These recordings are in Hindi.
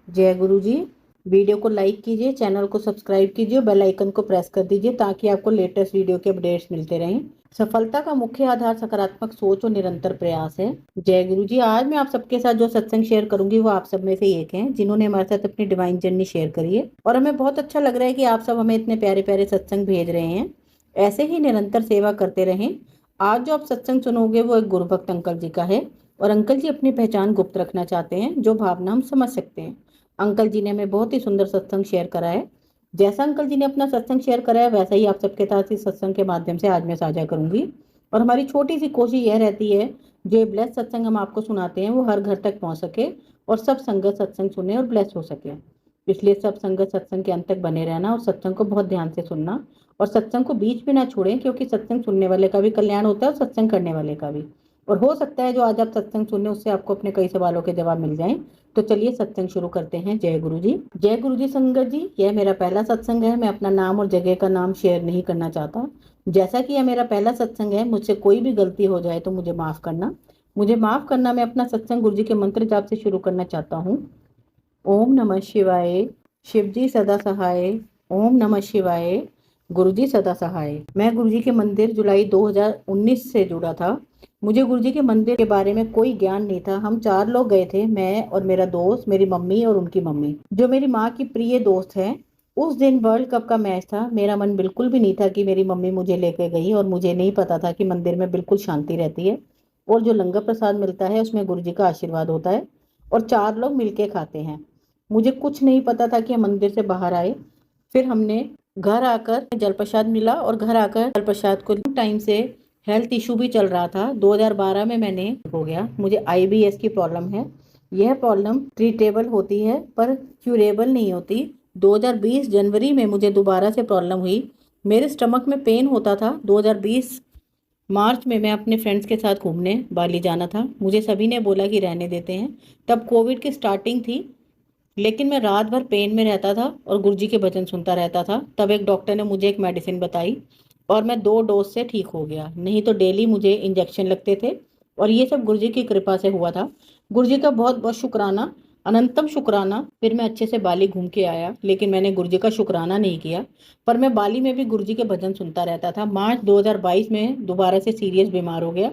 जय गुरु जी। वीडियो को लाइक कीजिए, चैनल को सब्सक्राइब कीजिए, बेल आइकन को प्रेस कर दीजिए ताकि आपको लेटेस्ट वीडियो के अपडेट्स मिलते रहें। सफलता का मुख्य आधार सकारात्मक सोच और निरंतर प्रयास है। जय गुरु जी। आज मैं आप सबके साथ जो सत्संग शेयर करूंगी वो आप सब में से एक हैं जिन्होंने हमारे साथ अपनी डिवाइन जर्नी शेयर करी है, और हमें बहुत अच्छा लग रहा है कि आप सब हमें इतने प्यारे प्यारे सत्संग भेज रहे हैं। ऐसे ही निरंतर सेवा करते रहें। आज जो आप सत्संग सुनोगे वो एक गुरु भक्त अंकल जी का है, और अंकल जी अपनी पहचान गुप्त रखना चाहते हैं, जो भावना हम समझ सकते हैं। अंकल जी ने हमें बहुत ही सुंदर सत्संग शेयर करा है। जैसा अंकल जी ने अपना सत्संग शेयर करा है वैसा ही आप सबके साथ इस सत्संग के माध्यम से आज मैं साझा करूंगी। और हमारी छोटी सी कोशिश यह रहती है, जो ये ब्लेस सत्संग हम आपको सुनाते हैं वो हर घर तक पहुंच सके और सब संगत सत्संग सुने और ब्लेस हो सके। इसलिए सब संगत सत्संग के अंत तक बने रहना और सत्संग को बहुत ध्यान से सुनना, और सत्संग को बीच में ना छोड़ें, क्योंकि सत्संग सुनने वाले का भी कल्याण होता है और सत्संग करने वाले का भी। और हो सकता है जो आज आप सत्संग सुने उससे आपको अपने कई सवालों के जवाब मिल जाएं। तो चलिए सत्संग शुरू करते हैं। जय गुरु जी। जय गुरु जी संगत जी। यह मेरा पहला सत्संग है। मैं अपना नाम और जगह का नाम शेयर नहीं करना चाहता। जैसा कि यह मेरा पहला सत्संग है, मुझसे कोई भी गलती हो जाए तो मुझे माफ करना। मुझे माफ करना। मैं अपना सत्संग गुरु जी के मंत्र जाप से शुरू करना चाहता हूँ। ओम नमः शिवाय। शिव जी सदा सहाय। ओम नमः शिवाय। गुरु जी सदा सहाय। मैं गुरु जी के मंदिर जुलाई 2019 से जुड़ा था। मुझे गुरु जी के मंदिर के बारे में कोई ज्ञान नहीं था। हम 4 लोग गए थे, मैं और मेरा दोस्त, मेरी मम्मी और उनकी मम्मी, जो मेरी माँ की प्रिय दोस्त है। उस दिन वर्ल्ड कप का मैच था। मेरा मन बिल्कुल भी नहीं था कि मेरी मम्मी मुझे लेके गई, और मुझे नहीं पता था कि मंदिर में बिल्कुल शांति रहती है और जो लंगर प्रसाद मिलता है उसमें गुरु जी का आशीर्वाद होता है और 4 लोग मिलके खाते हैं। मुझे कुछ नहीं पता था कि हम मंदिर से बाहर आए। फिर हमने घर आकर जल प्रसाद मिला, और घर आकर जल प्रसाद को टाइम से हेल्थ इशू भी चल रहा था। 2012 में मैंने हो गया। मुझे आईबीएस की प्रॉब्लम है। यह प्रॉब्लम ट्रीटेबल होती है पर क्यूरेबल नहीं होती। 2020 जनवरी में मुझे दोबारा से प्रॉब्लम हुई। मेरे स्टमक में पेन होता था। 2020 मार्च में मैं अपने फ्रेंड्स के साथ घूमने बाली जाना था। मुझे सभी ने बोला कि रहने देते हैं। तब कोविड की स्टार्टिंग थी, लेकिन मैं रात भर पेन में रहता था और गुरुजी के भजन सुनता रहता था। तब एक डॉक्टर ने मुझे एक मेडिसिन बताई और मैं 2 डोज से ठीक हो गया। नहीं तो डेली मुझे इंजेक्शन लगते थे, और ये सब गुरुजी की कृपा से हुआ था। गुरुजी का बहुत बहुत शुक्राना, अनंतम शुक्राना। फिर मैं अच्छे से बाली घूम के आया, लेकिन मैंने गुरुजी का शुक्राना नहीं किया। पर मैं बाली में भी गुरुजी के भजन सुनता रहता था। मार्च 2022 में दोबारा से सीरियस बीमार हो गया।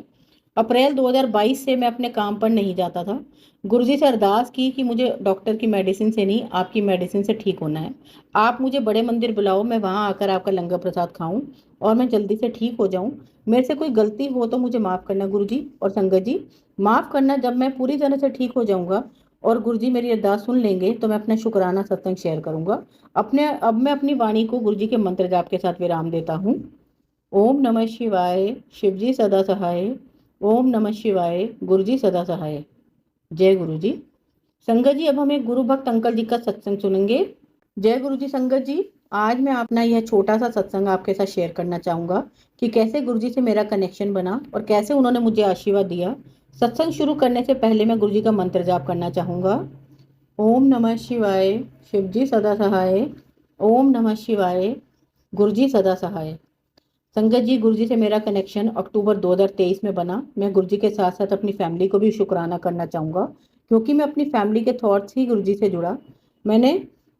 अप्रैल 2022 से मैं अपने काम पर नहीं जाता था। गुरुजी से अरदास की कि मुझे डॉक्टर की मेडिसिन से नहीं, आपकी मेडिसिन से ठीक होना है। आप मुझे बड़े मंदिर बुलाओ, मैं वहां आकर आपका लंगर प्रसाद खाऊं और मैं जल्दी से ठीक हो जाऊं। मेरे से कोई गलती हो तो मुझे माफ़ करना गुरुजी और संगत जी। माफ़ करना। जब मैं पूरी तरह से ठीक हो जाऊंगा और गुरुजी मेरी अरदास सुन लेंगे तो मैं अपना शुक्राना सत्संग शेयर करूंगा। अब मैं अपनी वाणी को गुरुजी के मंत्र जाप के साथ विराम देता हूँ। ओम नमः शिवाय। शिव जी सदा सहाय। ओम नमः शिवाय। गुरु जी सदा सहाय। जय गुरु जी। संगत जी, अब हम एक गुरु भक्त अंकल जी का सत्संग सुनेंगे। जय गुरु जी संगत जी। आज मैं अपना यह छोटा सा सत्संग आपके साथ शेयर करना चाहूंगा कि कैसे गुरु जी से मेरा कनेक्शन बना और कैसे उन्होंने मुझे आशीर्वाद दिया। सत्संग शुरू करने से पहले मैं गुरु जी का मंत्र जाप करना चाहूंगा। ओम नमः शिवाय। शिव जी सदा सहाय। ओम नमः शिवाय। गुरु जी सदा सहाय। संगत जी, गुरुजी से मेरा कनेक्शन अक्टूबर 2023 में बना। मैं गुरुजी के साथ साथ अपनी फैमिली को भी शुक्राना करना चाहूँगा, क्योंकि मैं अपनी फैमिली के थॉट्स ही गुरुजी से जुड़ा। मैंने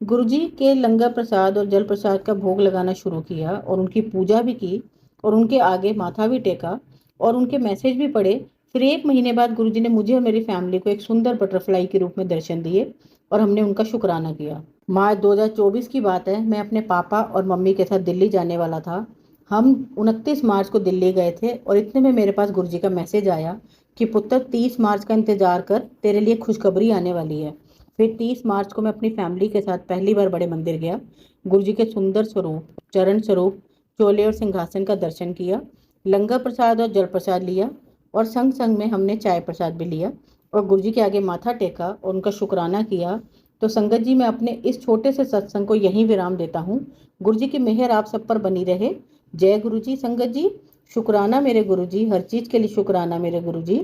गुरुजी के लंगर प्रसाद और जल प्रसाद का भोग लगाना शुरू किया और उनकी पूजा भी की और उनके आगे माथा भी टेका और उनके मैसेज भी पढ़े। फिर 1 महीने बाद गुरुजी ने मुझे और मेरी फैमिली को एक सुंदर बटरफ्लाई के रूप में दर्शन दिए और हमने उनका शुक्राना किया। मार्च 2024 की बात है। मैं अपने पापा और मम्मी के साथ दिल्ली जाने वाला था। हम 29 मार्च को दिल्ली गए थे और इतने में मेरे पास गुरुजी का मैसेज आया कि पुत्र 30 मार्च का इंतजार कर, तेरे लिए खुशखबरी आने वाली है। फिर 30 मार्च को मैं अपनी फैमिली के साथ पहली बार बड़े मंदिर गया। गुरुजी के सुंदर स्वरूप, चरण स्वरूप, चोले और सिंहासन का दर्शन किया, लंगर प्रसाद और जल प्रसाद लिया और संग संग में हमने चाय प्रसाद भी लिया और गुरुजी के आगे माथा टेका और उनका शुक्राना किया। तो संगत जी, मैं अपने इस छोटे से सत्संग को यहीं विराम देता हूँ। गुरुजी की मेहर आप सब पर बनी रहे। जय गुरु जी संगत जी। शुक्राना मेरे गुरु जी, हर चीज के लिए शुक्राना मेरे गुरु जी,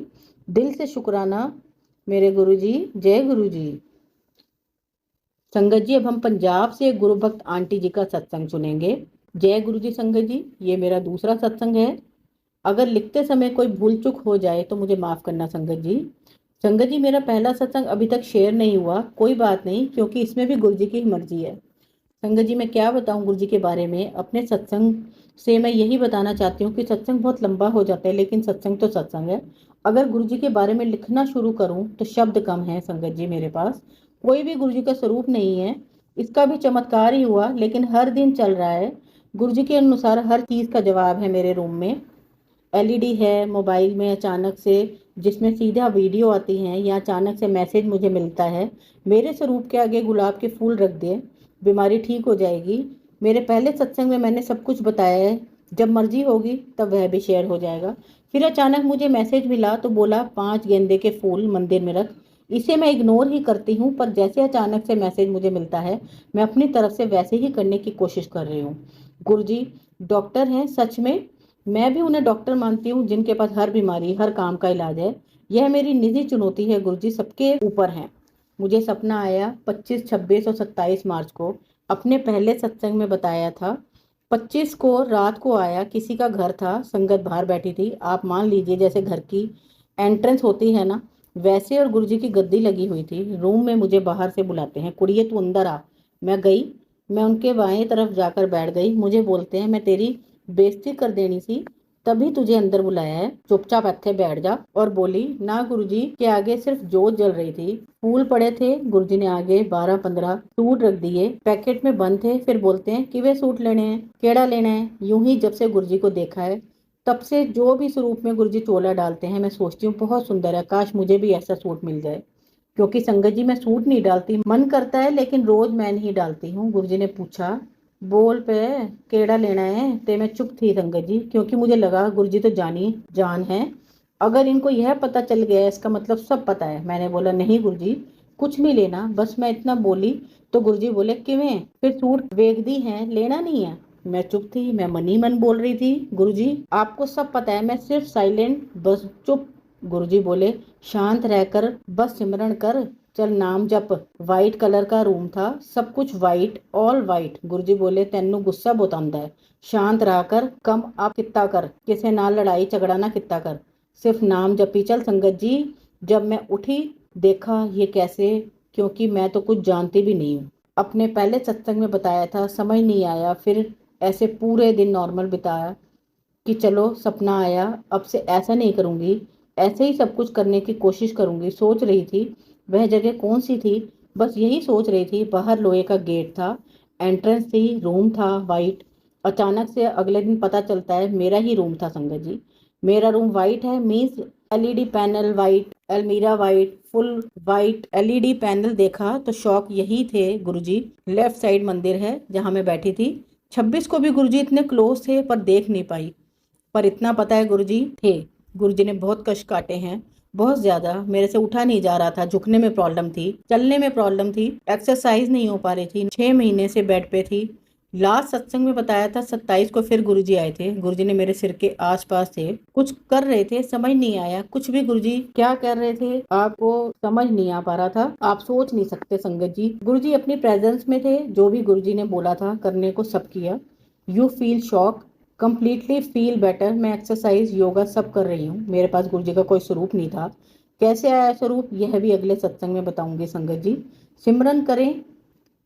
दिल से शुक्राना मेरे गुरु जी। जय गुरु जी। संगत जी, अब हम पंजाब से एक गुरु भक्त आंटी जी का सत्संग सुनेंगे। जय गुरु जी संगत जी। ये मेरा दूसरा सत्संग है। अगर लिखते समय कोई भूल चूक हो जाए तो मुझे माफ करना संगत जी। संगत जी, मेरा पहला सत्संग अभी तक शेयर नहीं हुआ, कोई बात नहीं, क्योंकि इसमें भी गुरु जी की ही मर्जी है। संगत जी, मैं क्या बताऊं गुरु जी के बारे में। अपने सत्संग से मैं यही बताना चाहती हूँ कि सत्संग बहुत लंबा हो जाता है, लेकिन सत्संग तो सत्संग है। अगर गुरु जी के बारे में लिखना शुरू करूं तो शब्द कम है संगत जी, मेरे पास कोई भी गुरु जी का स्वरूप नहीं है। इसका भी चमत्कार ही हुआ, लेकिन हर दिन चल रहा है। गुरु जी के अनुसार हर चीज का जवाब है मेरे रूम में। एलईडी है मोबाइल में अचानक से, जिसमें सीधा वीडियो आती हैं, या अचानक से मैसेज मुझे मिलता है, मेरे स्वरूप के आगे गुलाब के फूल रख दे, बीमारी ठीक हो जाएगी। मेरे पहले सत्संग में मैंने सब कुछ बताया है, जब मर्जी होगी तब वह भी शेयर हो जाएगा। फिर अचानक मुझे मैसेज मिला तो बोला 5 गेंदे के फूल मंदिर में रख। इसे मैं इग्नोर ही करती हूँ, पर जैसे अचानक से मैसेज मुझे मिलता है, मैं अपनी तरफ से वैसे ही करने की कोशिश कर रही हूँ। गुरुजी डॉक्टर हैं सच में, मैं भी उन्हें डॉक्टर मानती हूँ जिनके पास हर बीमारी हर काम का इलाज है। यह मेरी निजी चुनौती है गुरुजी, सबके ऊपर है। मुझे सपना आया 25, 26 और 27 मार्च को, अपने पहले सत्संग में बताया था। 25 को रात को आया, किसी का घर था, संगत बाहर बैठी थी, आप मान लीजिए जैसे घर की एंट्रेंस होती है ना वैसे, और गुरुजी की गद्दी लगी हुई थी। रूम में मुझे बाहर से बुलाते हैं, कुड़िए तू अंदर आ। मैं गई, मैं उनके बाएं तरफ जाकर बैठ गई। मुझे बोलते हैं मैं तेरी बेइज्जती कर देनी सी, तभी तुझे अंदर बुलाया है, चुपचाप ਇੱਥੇ बैठ जा। और बोली ना गुरुजी के आगे सिर्फ जोत जल रही थी, फूल पड़े थे। गुरुजी ने आगे 12-15 सूट रख दिए, पैकेट में बंद थे। फिर बोलते हैं किवे सूट लेने हैं, केड़ा लेना है। यूं ही जब से गुरुजी को देखा है तब से जो भी स्वरूप में गुरुजी चोला डालते हैं, मैं सोचती हूँ बहुत सुंदर है, काश मुझे भी ऐसा सूट मिल जाए। क्योंकि संगत जी मैं सूट नहीं डालती, मन करता है लेकिन रोज मैं नहीं डालती हूँ। गुरुजी ने पूछा बोल पे केड़ा लेना है, ते मैं चुप थी संगत जी, क्योंकि मुझे लगा गुरुजी तो जानी जान है, अगर इनको यह पता चल गया इसका मतलब सब पता है। मैंने बोला नहीं गुरुजी कुछ नहीं लेना, बस मैं इतना बोली। तो गुरुजी बोले किवें, फिर सूट वेखदी है लेना नहीं है। मैं चुप थी, मैं मन ही मन बोल रही थी गुरुजी आपको सब पता है, मैं सिर्फ साइलेंट बस चुप। गुरुजी बोले शांत रहकर बस सिमरन कर, चल नाम जप। वाइट कलर का रूम था, सब कुछ वाइट, ऑल वाइट। गुरुजी बोले तेनू गुस्सा बहुत आंदा है, शांत रहा कर, कम आप किता कर, किसे नाल लड़ाई झगड़ा ना किता कर, सिर्फ नाम जपी चल। संगत जी जब मैं उठी देखा ये कैसे, क्योंकि मैं तो कुछ जानती भी नहीं हूँ। अपने पहले सत्संग में बताया था, समझ नहीं आया, फिर ऐसे पूरे दिन नॉर्मल बिताया कि चलो सपना आया, अब से ऐसा नहीं करूंगी, ऐसे ही सब कुछ करने की कोशिश करूंगी। सोच रही थी वह जगह कौन सी थी, बस यही सोच रही थी। बाहर लोहे का गेट था, एंट्रेंस थी, रूम था वाइट। अचानक से अगले दिन पता चलता है मेरा ही रूम था संगत जी। मेरा रूम वाइट है, मीन्स एलईडी पैनल वाइट, अलमीरा white, full white LED panel. देखा तो शौक यही थे गुरुजी। लेफ्ट साइड मंदिर है जहाँ मैं बैठी थी। 26 को भी गुरुजी इतने क्लोज थे पर देख नहीं पाई, पर इतना पता है गुरुजी थे। गुरुजी ने बहुत कष्ट काटे हैं, बहुत ज्यादा। मेरे से उठा नहीं जा रहा था, झुकने में प्रॉब्लम थी, चलने में प्रॉब्लम थी, एक्सरसाइज नहीं हो पा रही थी, 6 महीने से बेड पे थी। लास्ट सत्संग में बताया था 27 को फिर गुरुजी आए थे। गुरुजी ने मेरे सिर के आसपास थे, कुछ कर रहे थे, समझ नहीं आया कुछ भी। गुरुजी क्या कर रहे थे आपको समझ नहीं आ पा रहा था, आप सोच नहीं सकते संगत जी। गुरुजी अपनी प्रेजेंस में थे, जो भी गुरुजी ने बोला था करने को सब किया। You feel shock, completely feel better. मैं एक्सरसाइज योगा सब कर रही हूँ। मेरे पास गुरुजी का कोई स्वरूप नहीं था, कैसे आया स्वरूप यह भी अगले सत्संग में बताऊंगी संगत जी। सिमरन करें,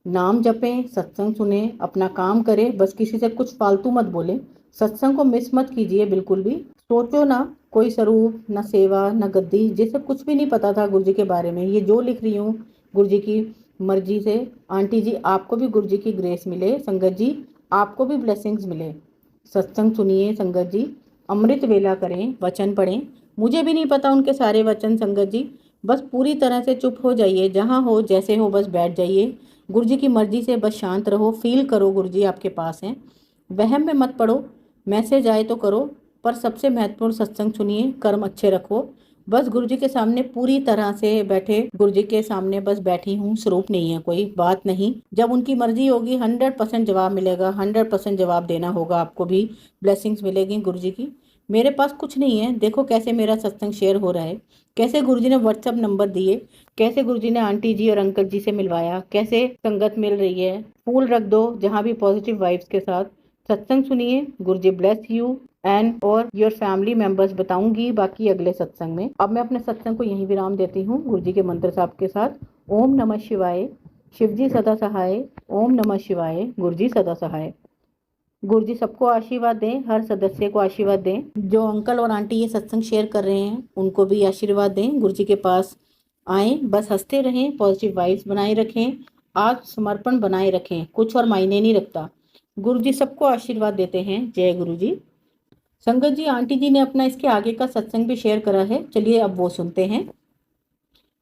नाम जपें, सत्संग सुने, अपना काम करें, बस किसी से कुछ फालतू मत बोले। सत्संग को मिस मत कीजिए बिल्कुल भी। सोचो ना कोई स्वरूप, ना सेवा, ना गद्दी, जिसे कुछ भी नहीं पता था गुरुजी के बारे में। ये जो लिख रही हूँ गुरुजी की मर्जी से। आंटी जी आपको भी गुरुजी की ग्रेस मिले, संगत जी आपको भी ब्लेसिंग्स मिले। सत्संग सुनिए संगत जी, अमृत वेला करें, वचन पढ़ें। मुझे भी नहीं पता उनके सारे वचन संगत जी, बस पूरी तरह से चुप हो जाइए, जहाँ हो जैसे हो बस बैठ जाइए। गुरुजी की मर्जी से बस शांत रहो, फील करो गुरुजी आपके पास हैं। वहम में मत पड़ो, मैसेज आए तो करो, पर सबसे महत्वपूर्ण सत्संग सुनिए, कर्म अच्छे रखो। बस गुरुजी के सामने पूरी तरह से बैठे, गुरुजी के सामने बस बैठी हूँ, स्वरूप नहीं है, कोई बात नहीं। जब उनकी मर्जी होगी 100% जवाब मिलेगा, 100% जवाब देना होगा आपको भी, ब्लेसिंग्स मिलेगी गुरुजी की। मेरे पास कुछ नहीं है, देखो कैसे मेरा सत्संग शेयर हो रहा है, कैसे गुरुजी ने व्हाट्सएप नंबर दिए, कैसे गुरुजी ने आंटी जी और अंकल जी से मिलवाया, कैसे संगत मिल रही है। फूल रख दो जहाँ भी पॉजिटिव वाइब्स के साथ। सत्संग सुनिए, गुरुजी ब्लेस यू। एंड और योर फैमिली मेंबर्स बताऊंगी बाकी अगले सत्संग में। अब मैं अपने सत्संग को यहीं विराम देती हूँ गुरु जी के मंत्र साहब के साथ। ओम नमः शिवाय, शिव जी सदा सहाय। ओम नमः शिवाय, गुरु जी सदा सहाय। गुरु जी सबको आशीर्वाद दें, हर सदस्य को आशीर्वाद दें। जो अंकल और आंटी ये सत्संग शेयर कर रहे हैं उनको भी आशीर्वाद दें। गुरु जी के पास आए, बस हंसते रहें, पॉजिटिव वाइब्स बनाए रखें, आत्मसमर्पण बनाए रखें, कुछ और मायने नहीं रखता। गुरु जी सबको आशीर्वाद देते हैं। जय गुरु जी। संगत जी, आंटी जी ने अपना इसके आगे का सत्संग भी शेयर करा है, चलिए अब वो सुनते हैं।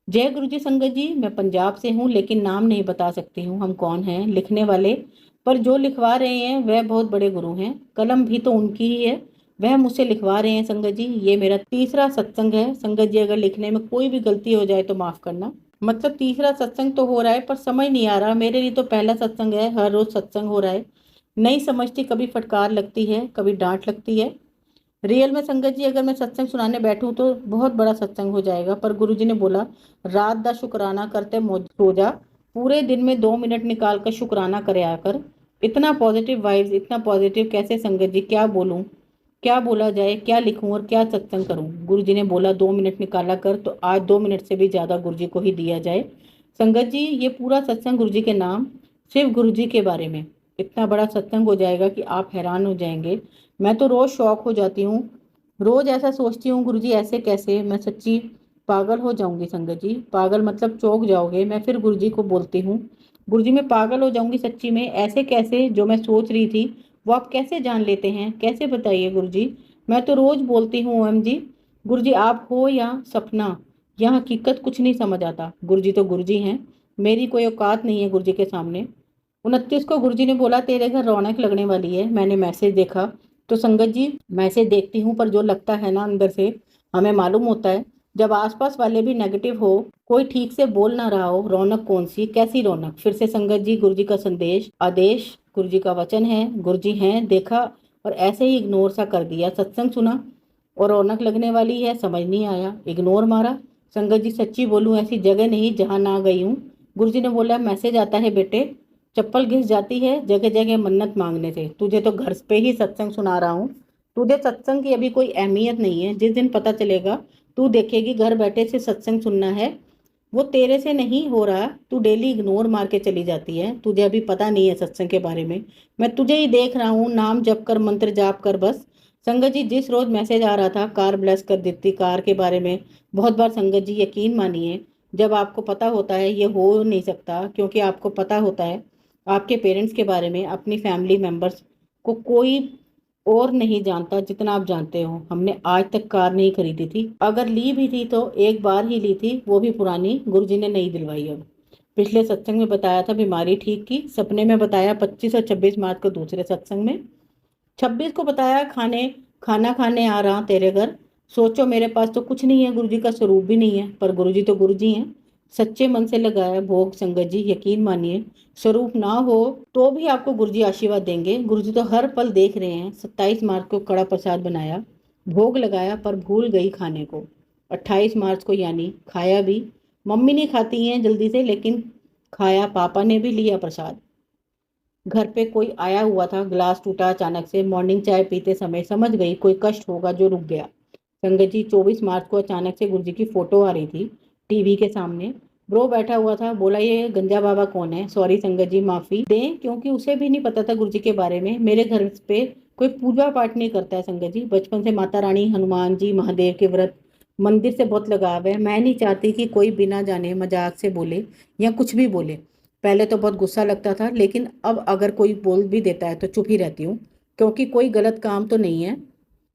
जय गुरु जी। संगत जी, मैं पंजाब से हूँ लेकिन नाम नहीं बता सकती हूँ हम कौन हैं लिखने वाले, पर जो लिखवा रहे हैं वह बहुत बड़े गुरु हैं। कलम भी तो उनकी ही है, वह मुझसे लिखवा रहे हैं। संगत जी, ये मेरा तीसरा सत्संग है। संगत जी, अगर लिखने में कोई भी गलती हो जाए तो माफ करना। मतलब तीसरा सत्संग तो हो रहा है पर समझ नहीं आ रहा, मेरे लिए तो पहला सत्संग है, हर रोज सत्संग हो रहा है, नहीं समझती, कभी फटकार लगती है, कभी डांट लगती है। रियल में संगत जी, अगर मैं सत्संग सुनाने बैठूं तो बहुत बड़ा सत्संग हो जाएगा, पर गुरुजी ने बोला रात दा शुक्राना करते सो जा, पूरे दिन में 2 मिनट निकाल कर शुक्राना करे आकर। इतना पॉजिटिव वाइब्स, इतना पॉजिटिव कैसे संगत जी, क्या बोलूं, क्या बोला जाए, क्या लिखूं और क्या सत्संग करूं। गुरुजी ने बोला 2 मिनट निकाला कर, तो आज 2 मिनट से भी ज्यादा गुरुजी को ही दिया जाए। संगत जी, ये पूरा सत्संग गुरुजी के नाम, सिर्फ गुरुजी के बारे में, इतना बड़ा सत्संग हो जाएगा कि आप हैरान हो जाएंगे। मैं तो रोज शौक हो जाती हूँ, रोज ऐसा सोचती हूँ गुरुजी ऐसे कैसे, मैं सच्ची पागल हो जाऊंगी। संगत जी, पागल मतलब चौंक जाओगे। मैं फिर गुरुजी को बोलती हूँ, गुरुजी मैं पागल हो जाऊंगी सच्ची में, ऐसे कैसे, जो मैं सोच रही थी वो आप कैसे जान लेते हैं, कैसे बताइए गुरुजी। मैं तो रोज बोलती हूँ OMG। गुरुजी आप हो या सपना, यहाँ हकीकत कुछ नहीं समझ आता। गुरुजी तो गुरुजी हैं, मेरी कोई औकात नहीं है गुरुजी के सामने। 29 को गुरुजी ने बोला तेरे घर रौनक लगने वाली है। मैंने मैसेज देखा तो संगत जी, मैसेज देखती हूँ पर जो लगता है ना अंदर से, हमें मालूम होता है जब आसपास वाले भी नेगेटिव हो, कोई ठीक से बोल ना रहा हो, रौनक कौन सी, कैसी रौनक। फिर से संगत जी, गुरुजी का संदेश, आदेश, गुरुजी का वचन है, गुरुजी हैं, देखा और ऐसे ही इग्नोर सा कर दिया। सत्संग सुना और रौनक लगने वाली है, समझ नहीं आया, इग्नोर मारा। संगत जी सच्ची बोलूं, ऐसी जगह नहीं जहां ना गई हूँ। गुरुजी ने बोला मैसेज आता है बेटे, चप्पल घिस जाती है जगह जगह मन्नत मांगने से, तुझे तो घर पे ही सत्संग सुना रहा हूँ। तुझे सत्संग की अभी कोई अहमियत नहीं है, जिस दिन पता चलेगा तू देखेगी घर बैठे से सत्संग सुनना है, वो तेरे से नहीं हो रहा। तू डेली इग्नोर मार के चली जाती है, तुझे अभी पता नहीं है सत्संग के बारे में। मैं तुझे ही देख रहा हूँ, नाम जप कर, मंत्र जाप कर बस। संगत जी, जिस रोज मैसेज आ रहा था कार ब्लेस कर देती, कार के बारे में बहुत बार संगत जी, यकीन मानिए जब आपको पता होता है ये हो नहीं सकता, क्योंकि आपको पता होता है आपके पेरेंट्स के बारे में, अपनी फैमिली मेंबर्स को कोई और नहीं जानता जितना आप जानते हो। हमने आज तक कार नहीं खरीदी थी, अगर ली भी थी तो एक बार ही ली थी, वो भी पुरानी, गुरुजी ने नई दिलवाई। अब पिछले सत्संग में बताया था बीमारी ठीक की, सपने में बताया 25 और 26 मार्च को दूसरे सत्संग में, 26 को बताया खाना खाने आ रहा तेरे घर। सोचो मेरे पास तो कुछ नहीं है, गुरुजी का स्वरूप भी नहीं है, पर गुरुजी तो गुरुजी हैं। सच्चे मन से लगाया भोग संगत जी, यकीन मानिए स्वरूप ना हो तो भी आपको गुरुजी आशीर्वाद देंगे। गुरुजी तो हर पल देख रहे हैं। 27 मार्च को कड़ा प्रसाद बनाया, भोग लगाया, पर भूल गई खाने को। 28 मार्च को यानी खाया भी, मम्मी नहीं खाती हैं जल्दी से लेकिन खाया, पापा ने भी लिया प्रसाद। घर पे कोई आया हुआ था, गिलास टूटा अचानक से, मॉर्निंग चाय पीते समय समझ गई कोई कष्ट होगा जो रुक गया। संगत जी, 24 मार्च को अचानक से गुरुजी की फोटो आ रही थी टीवी के सामने, ब्रो बैठा हुआ था, बोला ये गंजा बाबा कौन है। सॉरी संगत जी, माफी दें, क्योंकि उसे भी नहीं पता था गुरुजी के बारे में। मेरे घर पे कोई पूजा पाठ नहीं करता है संगत जी, बचपन से माता रानी, हनुमान जी, महादेव के व्रत, मंदिर से बहुत लगाव है। मैं नहीं चाहती कि कोई बिना जाने मजाक से बोले या कुछ भी बोले। पहले तो बहुत गुस्सा लगता था, लेकिन अब अगर कोई बोल भी देता है तो चुप ही रहती हूँ, क्योंकि कोई गलत काम तो नहीं है।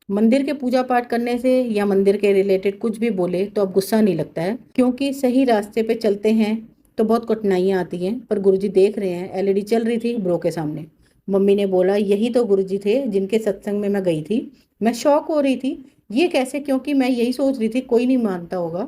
मंदिर के पूजा पाठ करने से या मंदिर के रिलेटेड कुछ भी बोले तो अब गुस्सा नहीं लगता है, क्योंकि सही रास्ते पे चलते हैं तो बहुत कठिनाइयाँ आती हैं। पर गुरुजी देख रहे हैं। एलईडी चल रही थी ब्रो के सामने, मम्मी ने बोला यही तो गुरुजी थे जिनके सत्संग में मैं गई थी। मैं शॉक हो रही थी, ये कैसे, क्योंकि मैं यही सोच रही थी कोई नहीं मानता होगा,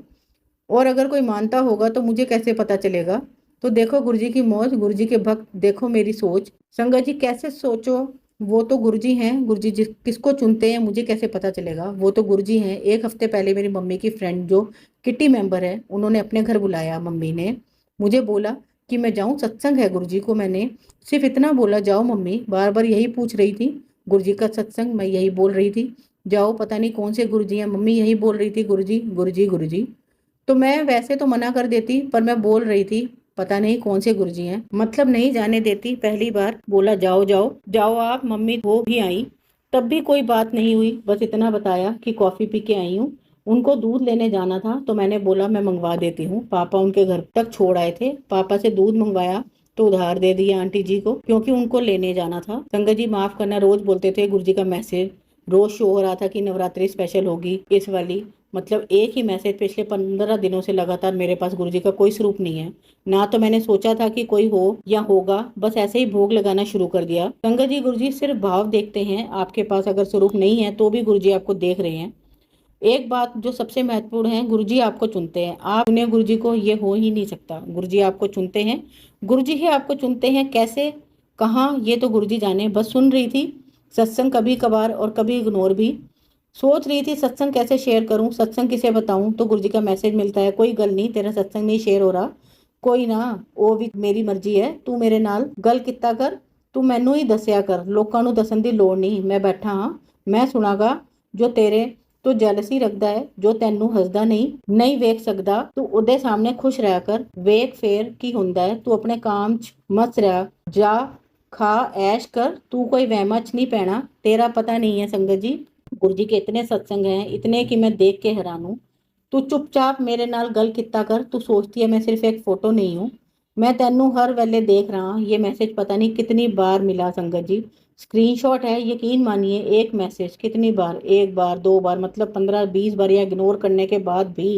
और अगर कोई मानता होगा तो मुझे कैसे पता चलेगा। तो देखो गुरुजी की मौज, गुरुजी के भक्त, देखो मेरी सोच। संगत जी कैसे सोचो, वो तो गुरुजी हैं, गुरुजी जिस किसको चुनते हैं मुझे कैसे पता चलेगा, वो तो गुरुजी हैं। एक हफ्ते पहले मेरी मम्मी की फ्रेंड जो किटी मेंबर है, उन्होंने अपने घर बुलाया। मम्मी ने मुझे बोला कि मैं जाऊं, सत्संग है गुरुजी को। मैंने सिर्फ इतना बोला, जाओ मम्मी, बार बार यही पूछ रही थी। गुरुजी का सत्संग, मैं यही बोल रही थी। जाओ, पता नहीं कौन से गुरुजी हैं, मम्मी यही बोल रही थी, गुरुजी गुरुजी गुरुजी। तो मैं वैसे तो मना कर देती, पर मैं बोल रही थी पता नहीं कौन से गुरुजी हैं, मतलब नहीं जाने देती। पहली बार बोला जाओ जाओ जाओ आप, मम्मी वो भी आई, तब भी कोई बात नहीं हुई। बस इतना बताया कि कॉफी पी के आई हूँ। उनको दूध लेने जाना था तो मैंने बोला मैं मंगवा देती हूँ। पापा उनके घर तक छोड़ आए थे, पापा से दूध मंगवाया तो उधार दे दिया आंटी जी को, क्योंकि उनको लेने जाना था। संगत जी माफ करना, रोज बोलते थे गुरुजी का मैसेज, रोज शो हो रहा था कि नवरात्रि स्पेशल होगी इस वाली, मतलब एक ही मैसेज पिछले 15 दिनों से लगातार मेरे पास गुरुजी का कोई स्वरूप नहीं है। ना तो मैंने सोचा था कि कोई हो या होगा, बस ऐसे ही भोग लगाना शुरू कर दिया। संगत जी गुरुजी सिर्फ भाव देखते हैं, आपके पास अगर स्वरूप नहीं है तो भी गुरुजी आपको देख रहे हैं। एक बात जो सबसे महत्वपूर्ण है, गुरुजी आपको चुनते हैं, आप चुने गुरुजी को, ये हो ही नहीं सकता। गुरुजी आपको चुनते हैं, गुरुजी ही आपको चुनते हैं। कैसे, कहाँ, ये तो गुरुजी जाने। बस सुन रही थी सत्संग कभी कभार और कभी इग्नोर भी। सोच रही थी सत्संग कैसे शेयर करूं, सत्संग किसे बताऊं, तो गुरुजी का मैसेज मिलता है, कोई गल नहीं, तेरा सत्संग नहीं शेयर हो रहा, कोई ना, वो भी मेरी मर्जी है, तू मेरे नाल गल किता कर, तू मैनू ही दसिया कर, लोकां नू दसन दी लोड़ नहीं, मैं बैठा हाँ, मैं सुनागा। जो तेरे तो जैलसी रखदा है, जो तैनू हसदा नहीं वेख सकदा, तू ਉਹਦੇ ਸਾਹਮਣੇ खुश रह कर, ਵੇਖ ਫੇਰ ਕੀ ਹੁੰਦਾ है, तू अपने काम च मस्त रह, जा खा ऐश कर, तू कोई वहमा च नहीं पैना, तेरा पता नहीं है। संगत जी गुरु जी के इतने सत्संग हैं, इतने कि मैं देख के हैरान हूँ। तू चुपचाप मेरे नाल गल किता कर, तू सोचती है मैं सिर्फ एक फोटो नहीं हूँ, मैं तेनू हर वेले देख रहा। ये मैसेज पता नहीं कितनी बार मिला संगत जी, स्क्रीनशॉट है, यकीन मानिए, एक मैसेज कितनी बार, एक बार, दो बार, मतलब 15-20 बार या इग्नोर करने के बाद भी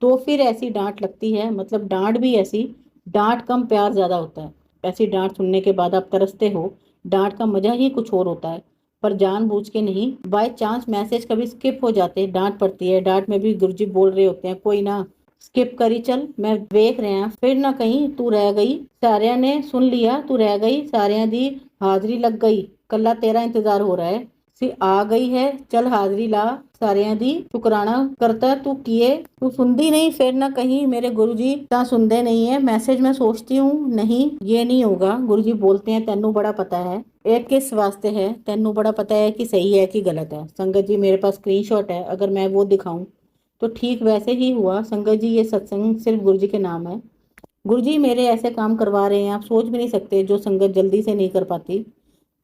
तो फिर ऐसी डांट लगती है, मतलब डांट भी ऐसी, डांट कम प्यार ज़्यादा होता है। ऐसी डांट सुनने के बाद आप तरसते हो, डांट का मजा ही कुछ और होता है। पर जानबूझ के नहीं, बाय चांस मैसेज कभी स्किप हो जाते, डांट पड़ती है, डांट में भी गुरुजी बोल रहे होते हैं कोई ना, स्किप करी चल, मैं देख रहे हैं, फिर ना कहीं तू रह गई, सारिया ने सुन लिया तू रह गई, सारिया दी हाजरी लग गई, कला तेरा इंतजार हो रहा है, सी आ गई है, चल हाजरी ला, सारिया दी शुकराना करता तू किए, तू सुनती नहीं, फिर ना कहीं मेरे गुरुजी ता सुनते नहीं है मैसेज। मैं सोचती हूँ नहीं, ये नहीं होगा। गुरुजी बोलते हैं तेनू बड़ा पता है, एक किस वास्ते है, तेनू बड़ा पता है कि सही है कि गलत है। संगत जी मेरे पास स्क्रीनशॉट है, अगर मैं वो दिखाऊं तो ठीक वैसे ही हुआ। संगत जी ये सत्संग सिर्फ गुरुजी के नाम है, गुरुजी मेरे ऐसे काम करवा रहे हैं, आप सोच भी नहीं सकते, जो संगत जल्दी से नहीं कर पाती।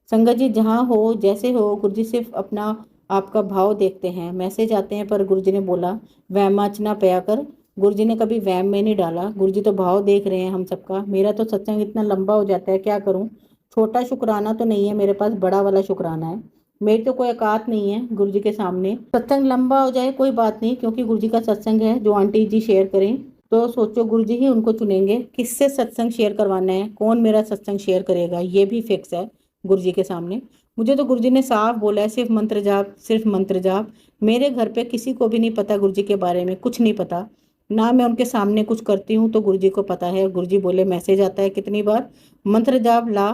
संगत जी जहाँ हो जैसे हो, गुरुजी सिर्फ अपना आपका भाव देखते हैं। मैसेज आते हैं पर गुरुजी ने बोला वहमा च ना पया कर, गुरुजी ने कभी वहम में नहीं डाला, गुरुजी तो भाव देख रहे हैं हम सबका। मेरा तो सत्संग इतना लंबा हो जाता है, क्या करूं, छोटा शुक्राना तो नहीं है मेरे पास, बड़ा वाला शुक्राना है। मेरी तो कोई औकात नहीं है गुरुजी के सामने। सत्संग लंबा हो जाए कोई बात नहीं, क्योंकि गुरुजी का सत्संग है, जो आंटी जी शेयर करें तो सोचो गुरुजी ही उनको चुनेंगे किससे सत्संग शेयर करवाना है, कौन मेरा सत्संग शेयर करेगा, ये भी फिक्स है गुरुजी के सामने। मुझे तो गुरुजी ने साफ बोला है सिर्फ मंत्र जाप, सिर्फ मंत्र जाप। मेरे घर पे किसी को भी नहीं पता गुरुजी के बारे में, कुछ नहीं पता, ना मैं उनके सामने कुछ करती हूँ तो गुरुजी को पता है। गुरुजी बोले मैसेज आता है कितनी बार, मंत्र जाप ला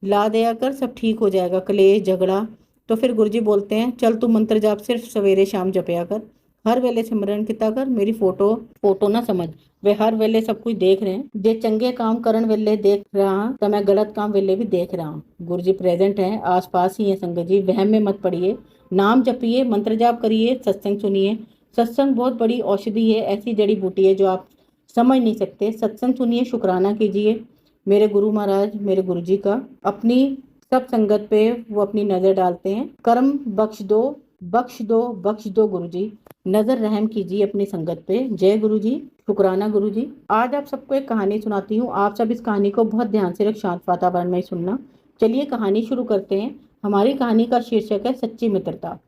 ला दिया कर, सब ठीक हो जाएगा, कलेश झगड़ा। तो फिर गुरुजी बोलते हैं चल तू मंत्र जाप सिर्फ सवेरे शाम जपया कर, हर वेले सिमरन किता कर, मेरी फोटो फोटो ना समझ, वे हर वेले सब कुछ देख रहे हैं, जे चंगे काम करन वेले देख रहा तो मैं गलत काम वेले भी देख रहा हूँ। गुरु जी प्रेजेंट हैं, आस पास ही है। संगत जी वहम में मत पड़िए, नाम जपिए, मंत्र जाप करिए, सत्संग सुनिए। सत्संग बहुत बड़ी औषधि है, ऐसी जड़ी बूटी है जो आप समझ नहीं सकते। सत्संग सुनिए, शुक्राना कीजिए मेरे गुरु महाराज, मेरे गुरु जी का। अपनी सब संगत पे वो अपनी नजर डालते हैं, कर्म बख्श दो बख्श दो बख्श दो गुरु जी, नजर रहम कीजिए अपनी संगत पे। जय गुरु जी, शुक्राना गुरु जी। आज आप सबको एक कहानी सुनाती हूँ, आप सब इस कहानी को बहुत ध्यान से रख, शांत वातावरण में ही सुनना। चलिए कहानी शुरू करते हैं। हमारी कहानी का शीर्षक है सच्ची मित्रता।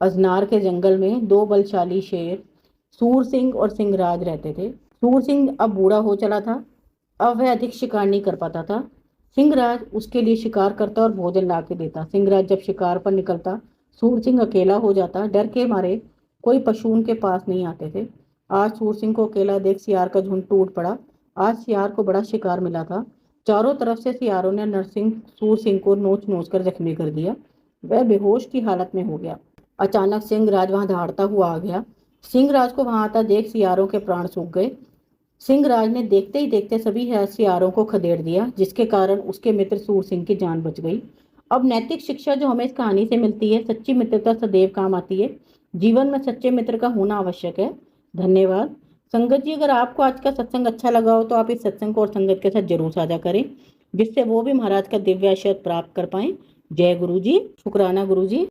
अजनार के जंगल में दो बलशाली शेर सूर सिंह और सिंहराज रहते थे। सूर सिंह अब बूढ़ा हो चला था, अब वह अधिक शिकार नहीं कर पाता था। सिंहराज उसके लिए शिकार करता और भोजन ला के देता। सिंहराज जब शिकार पर निकलता, सूर सिंह अकेला हो जाता, डर के मारे कोई पशु उनके पास नहीं आते थे। आज सूर सिंह को अकेला देख सियार का झुंड टूट पड़ा। आज सियार को बड़ा शिकार मिला था। चारों तरफ से सियारों ने नरसिंह सूर सिंह को नोच नोच कर जख्मी कर दिया। वह बेहोश की हालत में हो गया। अचानक सिंहराज वहां दहाड़ता हुआ आ गया। सिंहराज को वहां आता देख सियारों के प्राण सूख गए। सिंहराज ने देखते ही देखते सभी सियारों को खदेड़ दिया, जिसके कारण उसके मित्र सूर सिंह की जान बच गई। अब नैतिक शिक्षा जो हमें इस कहानी से मिलती है, सच्ची मित्रता सदैव काम आती है। जीवन में सच्चे मित्र का होना आवश्यक है। धन्यवाद। संगत जी, अगर आपको आज का सत्संग अच्छा लगा हो तो आप इस सत्संग को और संगत के साथ जरूर साझा करें, जिससे वो भी महाराज का दिव्य आशीर्वाद प्राप्त कर पाए। जय गुरु जी। शुक्राना गुरु जी।